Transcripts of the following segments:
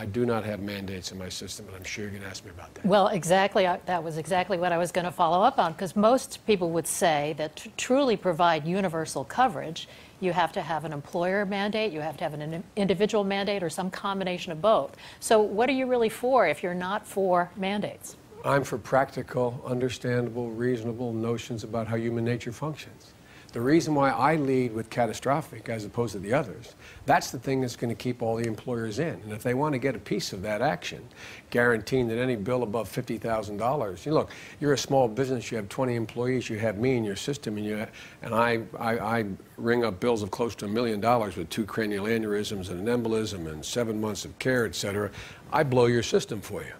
I do not have mandates in my system, and I'm sure you're going to ask me about that. Well, exactly. That was exactly what I was going to follow up on, because most people would say that to truly provide universal coverage, you have to have an employer mandate, you have to have an individual mandate, or some combination of both. So what are you really for if you're not for mandates? I'm for practical, understandable, reasonable notions about how human nature functions. The reason why I lead with catastrophic as opposed to the others, that's the thing that's going to keep all the employers in. And if they want to get a piece of that action, guaranteeing that any bill above $50,000, look, you're a small business, you have 20 employees, you have me in your system, and I ring up bills of close to $1 million with 2 cranial aneurysms and an embolism and 7 months of care, et cetera. I blow your system for you.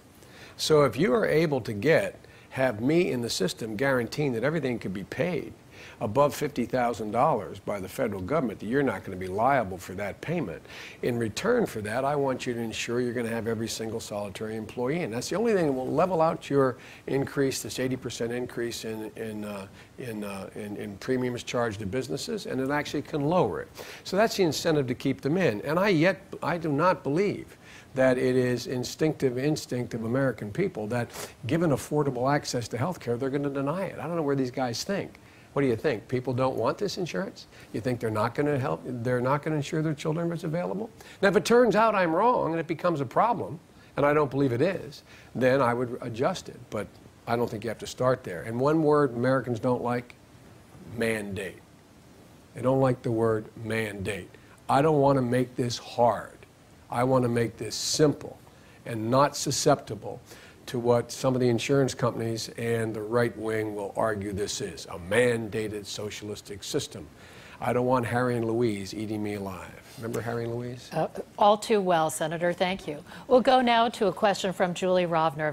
So if you are able to have me in the system guaranteeing that everything could be paid above $50,000 by the federal government, that you're not going to be liable for that payment. In return for that, I want you to ensure you're going to have every single solitary employee. And that's the only thing that will level out your increase, this 80% increase in premiums charged to businesses, and it actually can lower it. So that's the incentive to keep them in. And I do not believe that it is instinct of American people that given affordable access to health care, they're going to deny it. I don't know where these guys think. What do you think? People don't want this insurance? You think they're not going to help? They're not going to insure their children if it's available? Now, if it turns out I'm wrong and it becomes a problem, and I don't believe it is, then I would adjust it. But I don't think you have to start there. And one word Americans don't like: mandate. They don't like the word mandate. I don't want to make this hard. I want to make this simple and not susceptible to what some of the insurance companies and the right wing will argue this is, a mandated socialistic system. I don't want Harry and Louise eating me alive. Remember Harry and Louise? All too well, Senator. Thank you. We'll go now to a question from Julie Rovner.